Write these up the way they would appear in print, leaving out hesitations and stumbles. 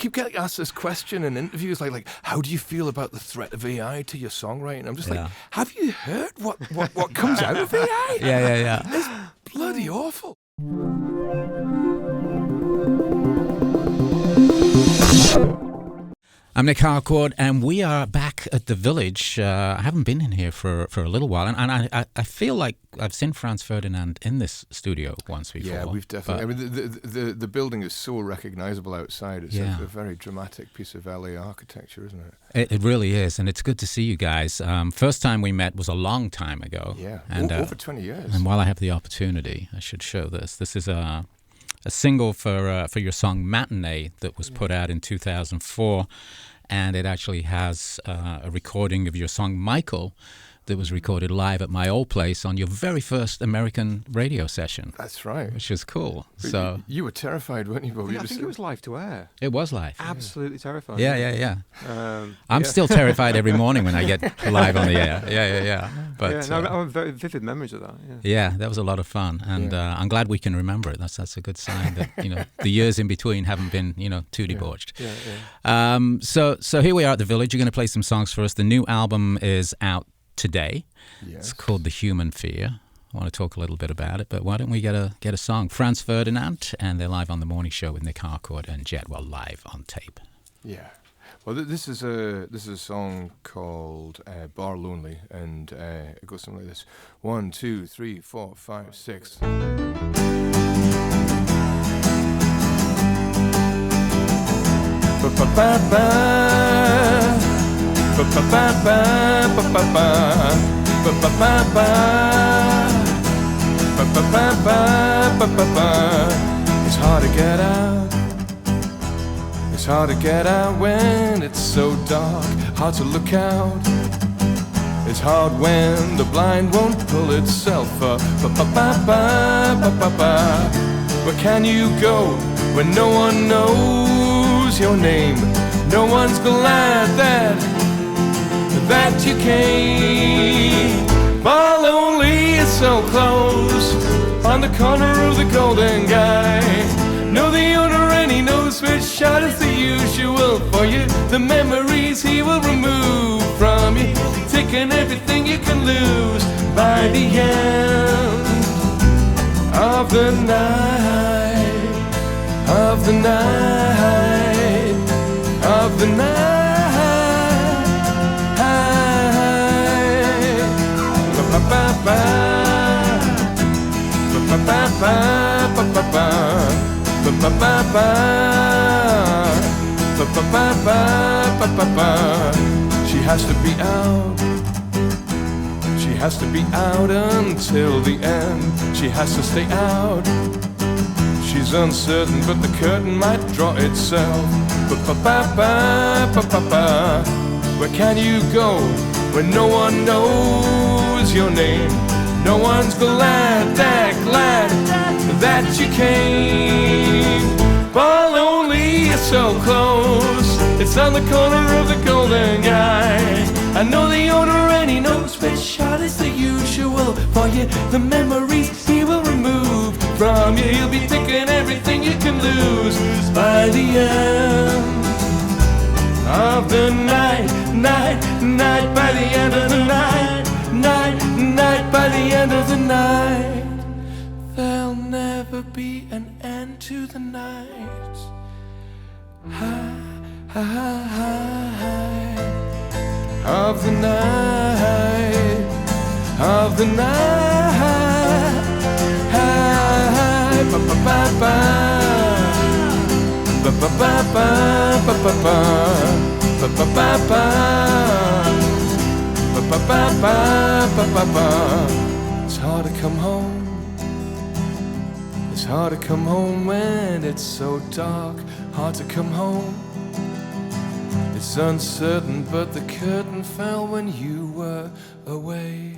keep getting asked this question in interviews, like, how do you feel about the threat of AI to your songwriting? I'm just like, have you heard what comes out of AI? Yeah. It's bloody awful. I'm Nick Harcourt, and we are back at the Village. I haven't been in here for a little while, and I feel like I've seen Franz Ferdinand in this studio once before. Yeah, we've definitely. I mean, the building is so recognisable outside. It's a very dramatic piece of LA architecture, isn't it? It really is, and it's good to see you guys. First time we met was a long time ago. Yeah, and, over 20 years. And while I have the opportunity, I should show this. This is a single for your song Matinee that was put out in 2004, and it actually has a recording of your song Michael that was recorded live at my old place on your very first American radio session. That's right. Which is cool. But so you were terrified, weren't you, Bob? I think it was live to air. It was live. Absolutely terrified. Yeah. I'm still terrified every morning when I get live on the air. Yeah. But I have very vivid memories of that. Yeah, that was a lot of fun, and I'm glad we can remember it. That's a good sign that the years in between haven't been too debauched. Yeah. So here we are at the Village. You're going to play some songs for us. The new album is out today. Yes. It's called The Human Fear. I want to talk a little bit about it, but why don't we get a song? Franz Ferdinand, and they're live on The Morning Show with Nick Harcourt and Jet, live on tape. Yeah. Well, this is a song called Bar Lonely, and it goes something like this: 1, 2, 3, 4, 5, 6. It's hard to get out. It's hard to get out when it's so dark. Hard to look out. It's hard when the blind won't pull itself up. Where can you go when no one knows your name? No one's glad that you came. Bar Lonely is so close, on the corner of the Golden Guy. Know the owner and he knows which shot is the usual for you. The memories he will remove from you, taking everything you can lose by the end of the night, of the night, of the night. She has to be out. She has to be out until the end. She has to stay out. She's uncertain, but the curtain might draw itself. Where can you go when no one knows your name? No one's glad that you came. Bar Lonely is so close. It's on the corner of the Golden Guy. I know the owner and he knows which shot is the usual for you. The memories he will remove from you. He'll be taking everything you can lose by the end of the night, night, by the end of the night, night, by the end of the night. There'll never be an end to the night. Of the night, of the night, ba ba ba ba, ba ba ba ba, ba ba ba, ba ba ba ba, ba ba ba ba, ba ba. It's hard to come home. It's hard to come home when it's so dark. Hard to come home. It's uncertain, but the curtain fell when you were away.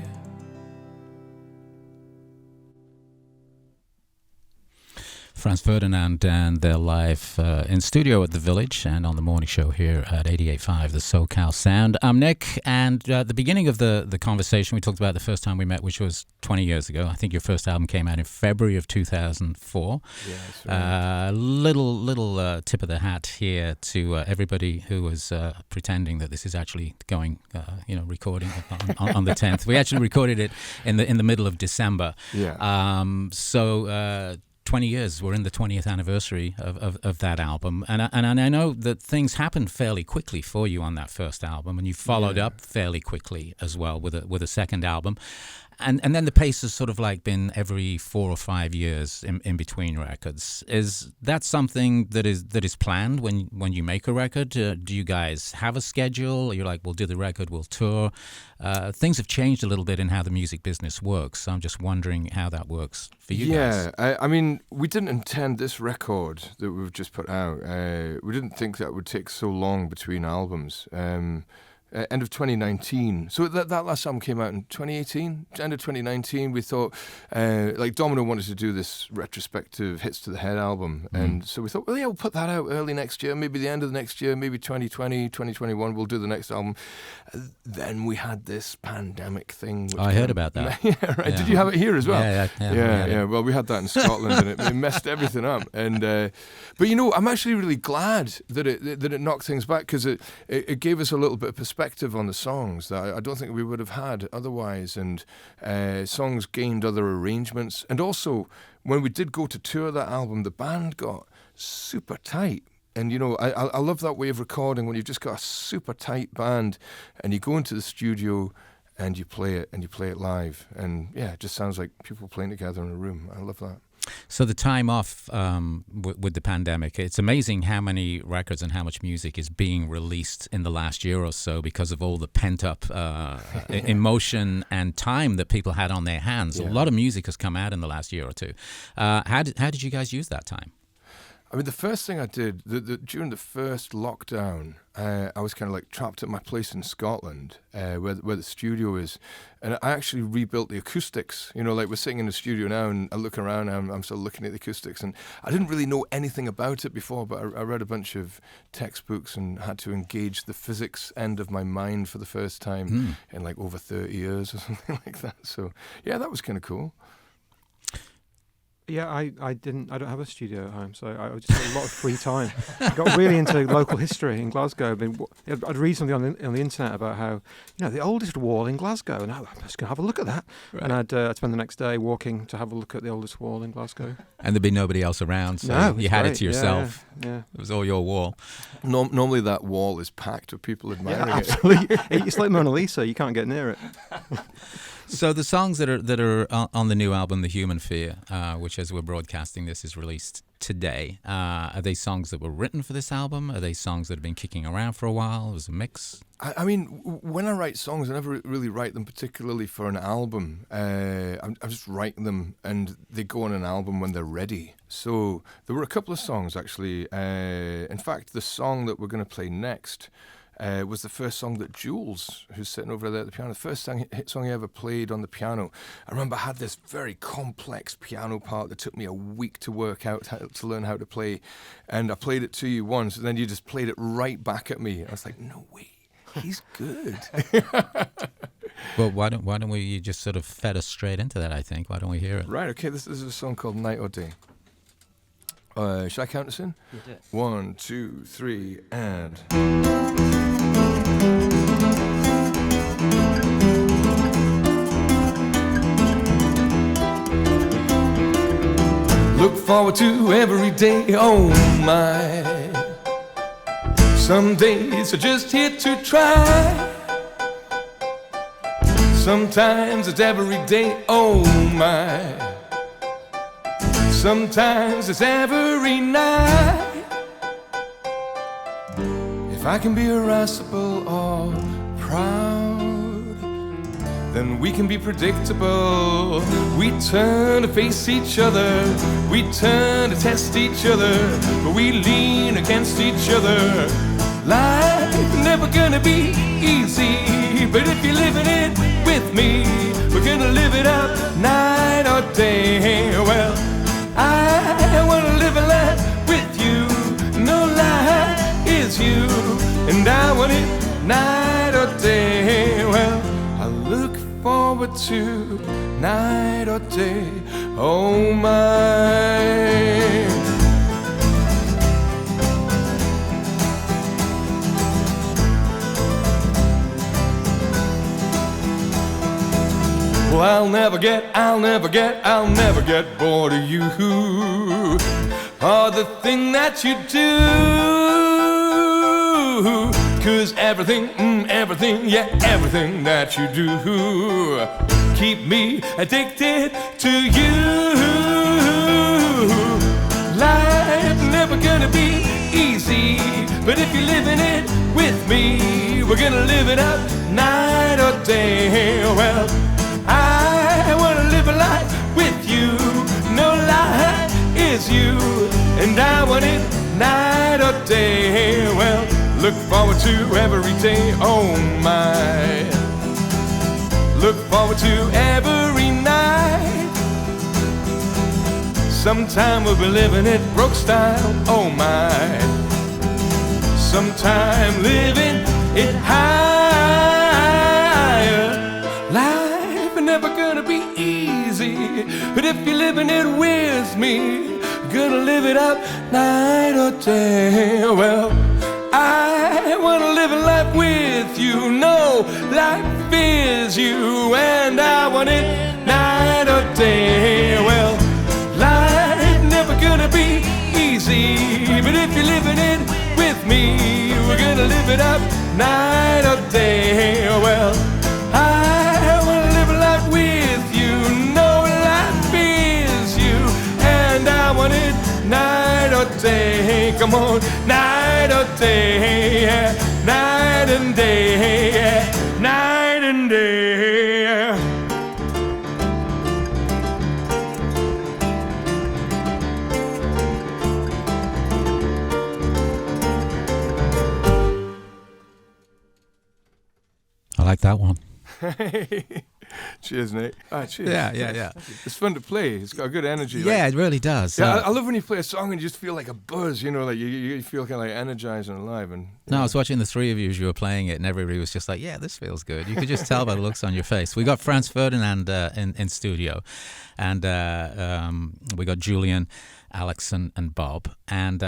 Franz Ferdinand, and they're live in studio at the Village and on the morning show here at 88.5, the SoCal Sound. I'm Nick, and at the beginning of the conversation, we talked about the first time we met, which was 20 years ago. I think your first album came out in February of 2004. Yeah, that's right. Little tip of the hat here to everybody who was pretending that this is actually going, recording on the 10th. We actually recorded it in the middle of December. Yeah. 20 years, we're in the 20th anniversary of that album, and I know that things happened fairly quickly for you on that first album, and you followed up fairly quickly as well with a second album, and then the pace has sort of like been every 4 or 5 years in between records. Is that something that is planned when you make a record? Do you guys have a schedule? You're like, we'll do the record, we'll tour. Things have changed a little bit in how the music business works, so I'm just wondering how that works for you guys. Yeah, I mean, we didn't intend this record that we've just put out. We didn't think that would take so long between albums. End of 2019. So that last album came out in 2018. End of 2019, we thought, like Domino wanted to do this retrospective Hits to the Head album. And so we thought, well, yeah, we'll put that out early next year, maybe the end of the next year, maybe 2020, 2021, we'll do the next album. Then we had this pandemic thing. I heard about that. Yeah, right. Yeah. Did you have it here as well? Yeah. Well, we had that in Scotland, and it messed everything up. And but I'm actually really glad that it knocked things back, because it gave us a little bit of perspective on the songs that I don't think we would have had otherwise, and songs gained other arrangements. And also, when we did go to tour that album, the band got super tight. And, I love that way of recording, when you've just got a super tight band and you go into the studio and you play it live. And, yeah, it just sounds like people playing together in a room. I love that. So the time off with the pandemic, it's amazing how many records and how much music is being released in the last year or so because of all the pent-up emotion and time that people had on their hands. Yeah. A lot of music has come out in the last year or two. How did you guys use that time? I mean, the first thing I did, during the first lockdown, I was kind of like trapped at my place in Scotland, where the studio is, and I actually rebuilt the acoustics. Like we're sitting in the studio now, and I look around, and I'm still looking at the acoustics, and I didn't really know anything about it before, but I read a bunch of textbooks and had to engage the physics end of my mind for the first time in like over 30 years or something like that. So, yeah, that was kind of cool. Yeah, I don't have a studio at home, so I just had a lot of free time. I got really into local history in Glasgow. I'd read something on the internet about how, the oldest wall in Glasgow, and I'm just going to have a look at that. Right. And I'd spend the next day walking to have a look at the oldest wall in Glasgow. And there'd be nobody else around, so you had it to yourself. Yeah. It was all your wall. Normally that wall is packed with people admiring it. Absolutely. It's like Mona Lisa, you can't get near it. So the songs that are on the new album, The Human Fear, which as we're broadcasting this is released today, are they songs that were written for this album? Are they songs that have been kicking around for a while? It was a mix? I mean, when I write songs, I never really write them particularly for an album. I'm just writing them, and they go on an album when they're ready. So there were a couple of songs, actually. In fact, the song that we're going to play next was the first song that Jules, who's sitting over there at the piano, the first song he ever played on the piano. I remember I had this very complex piano part that took me a week to work out, to learn how to play. And I played it to you once, and then you just played it right back at me. I was like, no way, he's good. Well, why don't we just sort of fed us straight into that, I think. Why don't we hear it? Right, okay, this is a song called Night or Day. Should I count us in? You did. 1, 2, 3, and... Look forward to every day, oh my. Some days are just here to try. Sometimes it's every day, oh my. Sometimes it's every night. If I can be irascible or proud, then we can be predictable. We turn to face each other, we turn to test each other, but we lean against each other. Life never gonna be easy, but if you're living it with me, we're gonna live it up night or day. Well, I wanna live a life with you. No lie is you, and I want it night or day. Well, I look forward to night or day. Oh my. Well, I'll never get bored of you, or the thing that you do. 'Cause everything that you do keep me addicted to you. Life never gonna be easy, but if you're living it with me, we're gonna live it up night or day. Well, I wanna live a life with you. No lie is you, and I want it night or day. Well, look forward to every day. Oh my. Look forward to every night. Sometime we'll be living it broke style. Oh my. Sometime living it higher. Life never gonna be easy, but if you're living it with me, gonna live it up night or day. Well, I wanna live a life with you. No, life is you, and I want it night or day. Well, life never gonna be easy, but if you're living it with me, we're gonna live it up night or day. Well, I wanna live a life with you. No, life is you, and I want it night or day. Come on, night or day, yeah. Night and day, yeah. Night and day. I like that one. Cheers, Nate. Cheers. Yeah. It's fun to play. It's got a good energy. Yeah, it really does. Yeah, I love when you play a song and you just feel like a buzz, you know, like you feel kind of like energized and alive. And no, I was watching the three of you as you were playing it, and everybody was just like, yeah, this feels good. You could just tell by the looks on your face. We got Franz Ferdinand in studio, and we got Julian, Alex, and Bob, and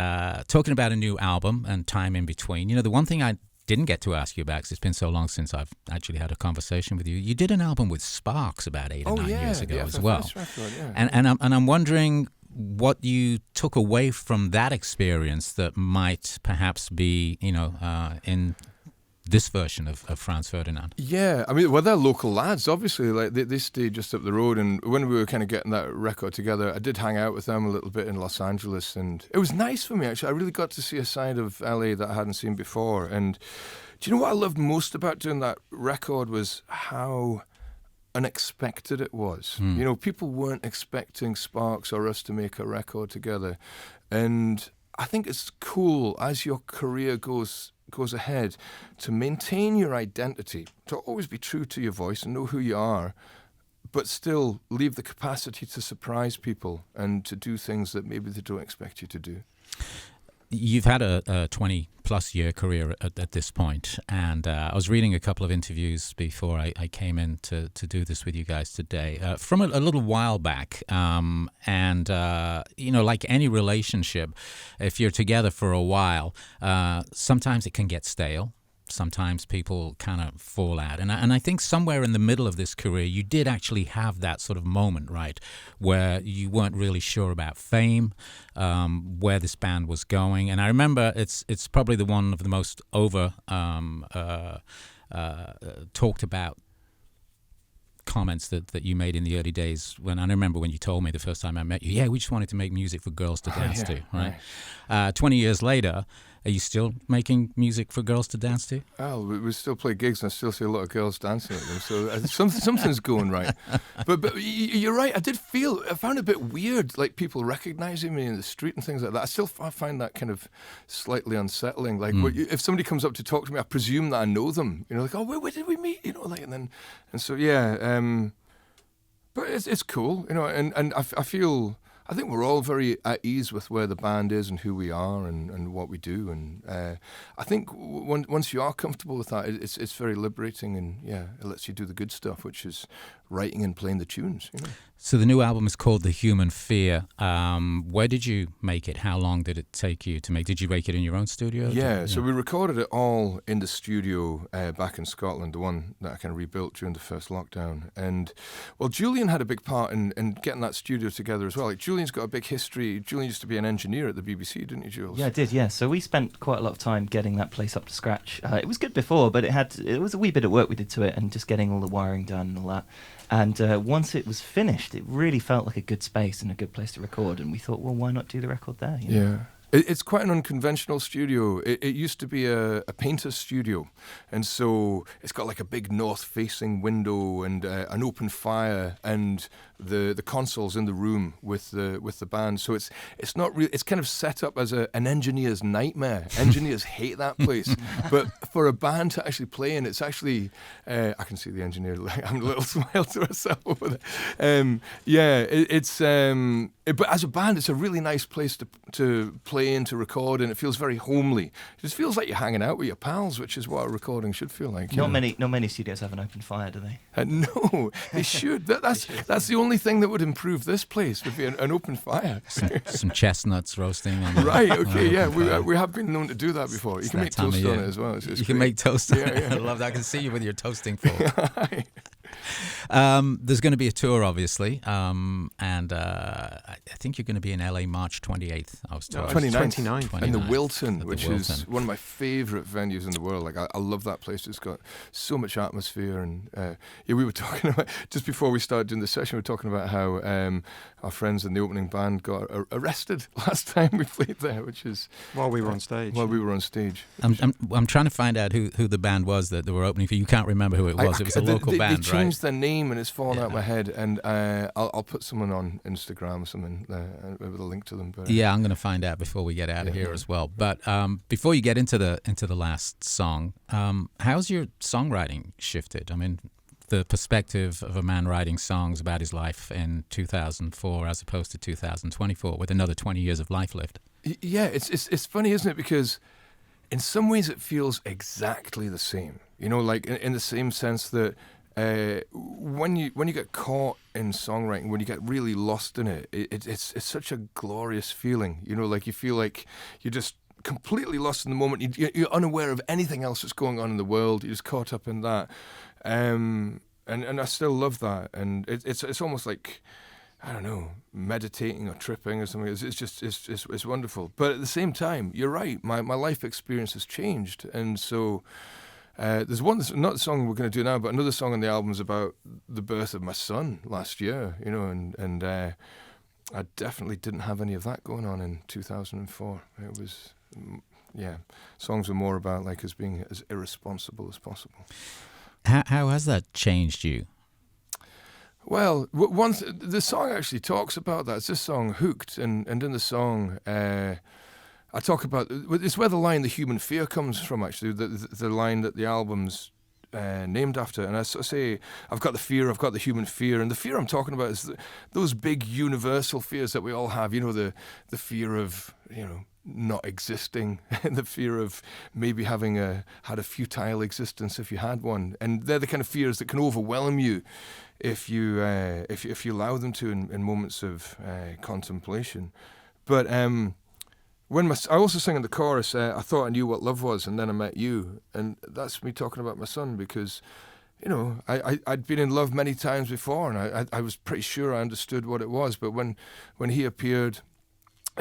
talking about a new album and time in between. You know, the one thing I didn't get to ask you about, because it's been so long since I've actually had a conversation with you. You did an album with Sparks about 8 or 9 years ago as well. Record, yeah. And I'm wondering what you took away from that experience that might perhaps be, you know, in this version of Franz Ferdinand. Yeah, I mean, well, they're local lads, obviously. Like they stayed just up the road, and when we were kind of getting that record together, I did hang out with them a little bit in Los Angeles, and it was nice for me, actually. I really got to see a side of LA that I hadn't seen before. And do you know what I loved most about doing that record was how unexpected it was. You know, people weren't expecting Sparks or us to make a record together, and I think it's cool as your career goes ahead to maintain your identity, to always be true to your voice and know who you are, but still leave the capacity to surprise people and to do things that maybe they don't expect you to do. You've had a 20-plus year career at this point, and I was reading a couple of interviews before I came in to do this with you guys today, from a little while back, and, you know, like any relationship, if you're together for a while, sometimes it can get stale. Sometimes people kind of fall out. And I think somewhere in the middle of this career, you did actually have that sort of moment, right, where you weren't really sure about fame, where this band was going. And I remember it's probably the one of the most talked about comments that you made in the early days. When I remember when you told me the first time I met you, yeah, we just wanted to make music for girls to dance to, right? 20 years later, are you still making music for girls to dance to? Oh, we still play gigs and I still see a lot of girls dancing at them, so something's going right. But you're right, I found it a bit weird, like people recognizing me in the street and things like that. I find that kind of slightly unsettling. Like if somebody comes up to talk to me, I presume that I know them. You know, like, oh, where did we meet? You know, like, and so yeah. But it's cool, you know, and I feel I think we're all very at ease with where the band is and who we are and what we do. And I think once you are comfortable with that, it's very liberating, and it lets you do the good stuff, which is writing and playing the tunes. You know? So the new album is called The Human Fear. Where did you make it? How long did it take you to make? Did you make it in your own studio? Yeah, so we recorded it all in the studio back in Scotland, the one that I kind of rebuilt during the first lockdown. And, well, Julian had a big part in getting that studio together as well. Like, Julian's got a big history. Julian used to be an engineer at the BBC, didn't you, Jules? Yeah, I did, yeah. So we spent quite a lot of time getting that place up to scratch. It was good before, but it was a wee bit of work we did to it, and just getting all the wiring done and all that. And once it was finished, it really felt like a good space and a good place to record. And we thought, well, why not do the record there? You know? Yeah. It's quite an unconventional studio. It used to be a painter's studio, and so it's got like a big north-facing window and an open fire, and the consoles in the room with the band. So it's not really. It's kind of set up as an engineer's nightmare. Engineers hate that place, but for a band to actually play in, it's actually. I can see the engineer. I'm a little smile to myself over there. But as a band, it's a really nice place to play in, to record, and it feels very homely. It just feels like you're hanging out with your pals, which is what a recording should feel like. Not many studios have an open fire, do they? No, they should. That's the only thing that would improve this place, would be an open fire. Some chestnuts roasting. Right, okay, yeah. We have been known to do that before. You can make toast on it as well. You can make toast on it. I love that. I can see you with your toasting fork. There's going to be a tour, obviously, and I think you're going to be in LA March 28th. I was told 29th. And the Wilton, At which the Wilton. is one of my favourite venues in the world. Like I love that place. It's got so much atmosphere, and we were talking about just before we started doing the session. We were talking about how our friends in the opening band got arrested last time we played there, which is While we were on stage. While we were on stage. I'm trying to find out who the band was that they were opening for. You can't remember who it was. It was a local band, they changed their name, and it's fallen out of my head. And I'll put someone on Instagram or something with a link to them. But, yeah, I'm going to find out before we get out of here as well. But before you get into the last song, how's your songwriting shifted? I mean, the perspective of a man writing songs about his life in 2004 as opposed to 2024 with another 20 years of life left. Yeah, it's funny, isn't it? Because in some ways it feels exactly the same. You know, like in the same sense that when you get caught in songwriting, when you get really lost in it, it's such a glorious feeling. You know, like you feel like you're just completely lost in the moment. You're unaware of anything else that's going on in the world. You're just caught up in that. And I still love that. And it's almost like, I don't know, meditating or tripping or something. It's wonderful. But at the same time, you're right. My life experience has changed, and so. There's not a song we're going to do now, but another song on the album is about the birth of my son last year, you know, and I definitely didn't have any of that going on in 2004. It was, songs were more about like us being as irresponsible as possible. How has that changed you? Well, the song actually talks about that. It's this song, Hooked, and in the song... I talk about, it's where the line "the human fear" comes from, actually, the line that the album's named after. And I sort of say, I've got the fear, I've got the human fear. And the fear I'm talking about is those big universal fears that we all have. You know, the fear of, you know, not existing, the fear of maybe having had a futile existence if you had one. And they're the kind of fears that can overwhelm you if you allow them to in moments of contemplation. But... I also sing in the chorus, I thought I knew what love was, and then I met you. And that's me talking about my son, because, you know, I'd been in love many times before, and I was pretty sure I understood what it was. But when he appeared,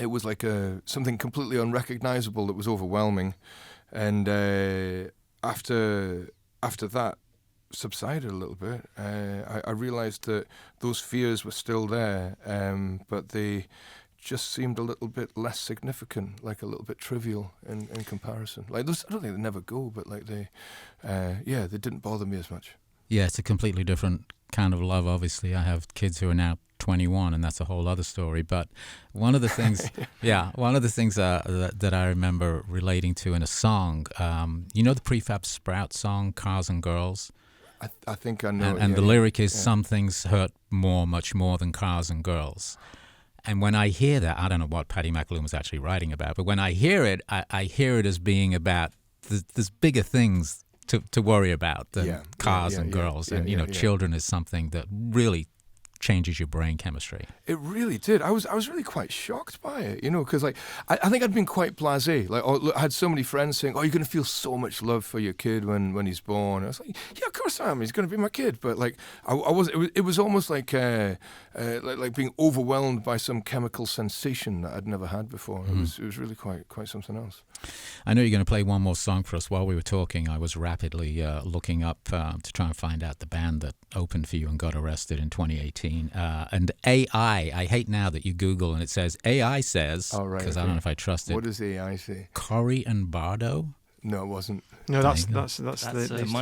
it was like something completely unrecognizable that was overwhelming. And after that subsided a little bit, I realized that those fears were still there, but they... just seemed a little bit less significant, like a little bit trivial in comparison. Like those, I don't think they never go, but like they didn't bother me as much. Yeah, it's a completely different kind of love. Obviously, I have kids who are now 21, and that's a whole other story. But one of the things, that I remember relating to in a song, you know, the Prefab Sprout song, "Cars and Girls." I think I know. And the lyric is, "Some things hurt much more than cars and girls." And when I hear that, I don't know what Paddy McAloon was actually writing about, but when I hear it, I hear it as being about there's bigger things to worry about than cars and girls. And, children is something that really changes your brain chemistry. It really did. I was really quite shocked by it, because like I think I'd been quite blasé. Like I had so many friends saying, "Oh, you're going to feel so much love for your kid when he's born." And I was like, "Yeah, of course I am. He's going to be my kid." But like I was, it was almost like being overwhelmed by some chemical sensation that I'd never had before. It was really quite something else. I know you're going to play one more song for us. While we were talking, I was rapidly looking up to try and find out the band that opened for you and got arrested in 2018. And AI, I hate now that you Google and it says, AI says, because I don't know if I trust it. What does AI say? Cory and Bardo? No, it wasn't. No, that's my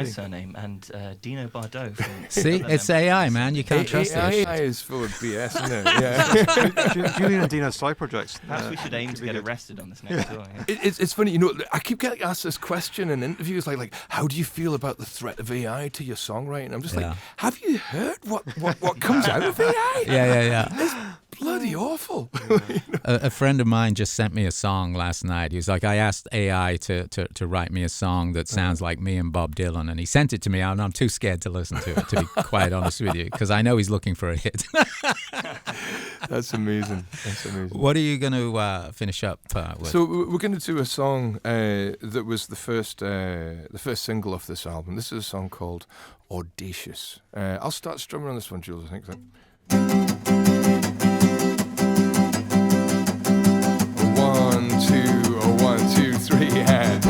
surname, and Dino Bardot. From See, it's AI, man. You can't trust it. AI is full of BS, isn't it? Yeah. Julian and Dino's side projects. Perhaps we should aim to get arrested on this next tour. Yeah. It's funny, I keep getting asked this question in interviews, like, how do you feel about the threat of AI to your songwriting? I'm just like, have you heard what comes out of AI? Yeah. It's bloody awful. A friend of mine just sent me a song last night. He was like, I asked AI to write me a song that sounds like me and Bob Dylan, and he sent it to me, and I'm too scared to listen to it, to be quite honest with you, because I know he's looking for a hit. That's amazing. What are you going to finish up with? So we're going to do a song that was the first single off this album. This is a song called Audacious. I'll start strumming on this one, Jules, I think. So. 1, 2, 1, 2, 3, and...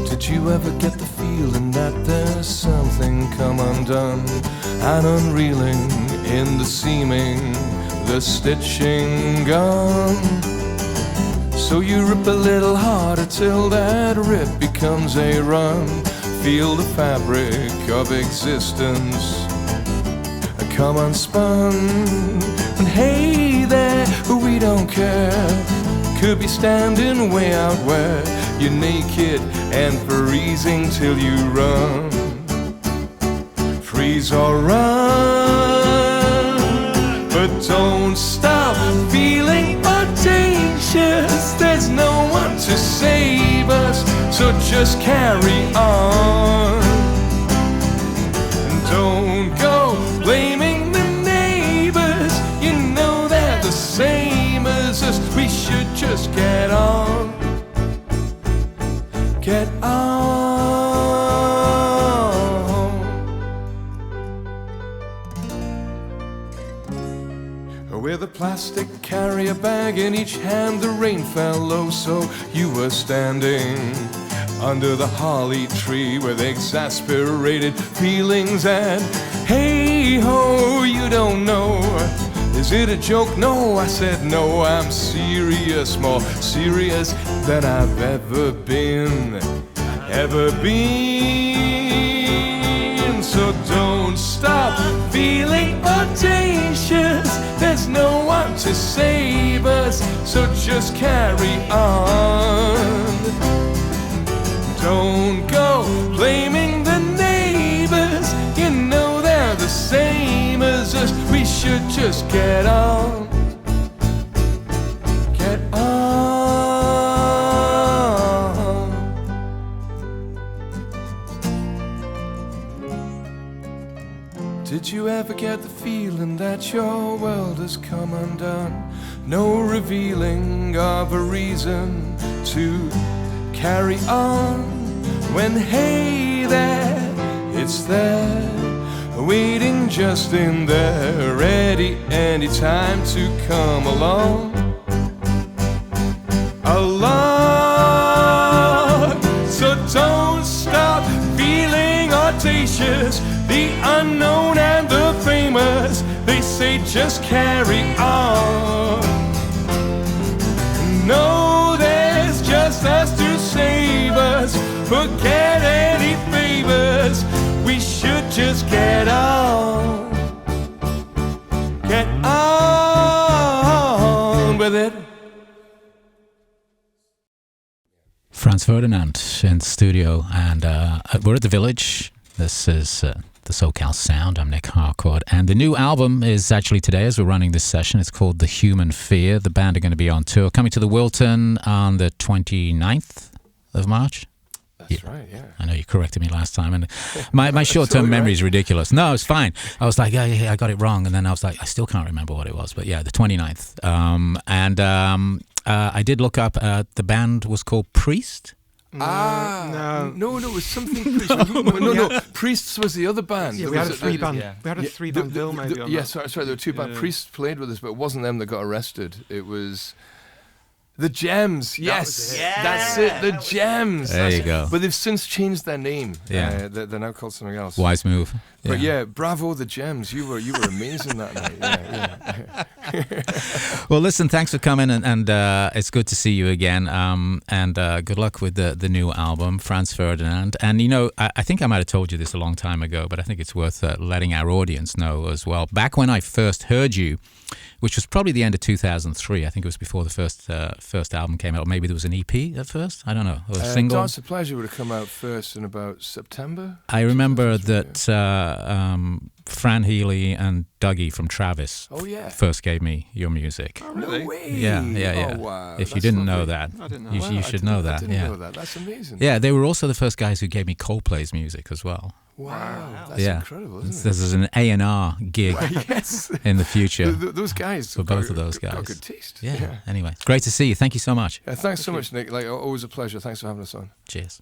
Did you ever get the feeling that there's something come undone and unreeling in the seaming, the stitching gone? So you rip a little harder till that rip becomes a run. Feel the fabric of existence come unspun. And hey there, we don't care. Could be standing way out where you're naked and freezing till you run. Freeze or run, but don't stop feeling audacious. There's no one to save us, so just carry on. And don't go blaming the neighbors, you know they're the same as us. We should just get on. Get on. With a plastic carrier bag in each hand, the rain fell low, so you were standing under the holly tree with exasperated feelings. And hey ho, you don't know, is it a joke? No, I said no, I'm serious, more serious than I've ever been. So don't stop feeling audacious. There's no one to save us, so just carry on. Don't go blaming the neighbors, you know they're the same as us. We should just get on. Get on. Did you ever get the feeling that your world has come undone? No revealing of a reason to carry on. When hey there, it's there, waiting just in there, ready anytime to come along. So don't stop feeling audacious. The unknown and the famous, they say just carry on. No, there's just us to save us. Forget any favors, we should just get on. Get on with it. Ferdinand in the studio, and we're at the Village. This is the SoCal Sound. I'm Nick Harcourt, and the new album is actually today as we're running this session. It's called The Human Fear. The band are going to be on tour, coming to the Wilton on the 29th of March. That's right, yeah. I know you corrected me last time, and my short-term memory is ridiculous. No, it's fine. I was like, yeah, I got it wrong, and then I was like, I still can't remember what it was, but yeah, the 29th. I did look up, the band was called Priest. No, it was something Priest. No, Priests was the other band. Yeah, we had a three-band bill maybe on that. Sorry, there were two bands. Priests played with us, but it wasn't them that got arrested. It was the Gems. Yes, that's it. The Gems. There you go. But they've since changed their name. Yeah, they're now called something else. Wise move. But yeah, bravo, the Gems. You were amazing that night. Yeah. Well, listen, thanks for coming, and it's good to see you again. And good luck with the new album, Franz Ferdinand. And I think I might have told you this a long time ago, but I think it's worth letting our audience know as well. Back when I first heard you, which was probably the end of 2003. I think it was before the first album came out. Or maybe there was an EP at first. I don't know. Or a single. Dance of Pleasure would have come out first in about September. I remember that Fran Healy and Dougie from Travis first gave me your music. Oh, really? No way. Yeah. Oh, wow. If you didn't know that, I didn't know you should know that. I didn't know that. That's amazing. Yeah, they were also the first guys who gave me Coldplay's music as well. Wow. That's incredible, isn't it? This is an A&R gig in the future. Those guys. For both of those guys. Got good taste. Yeah. Anyway, great to see you. Thank you so much. Thanks so much, Nick. Always a pleasure. Thanks for having us on. Cheers.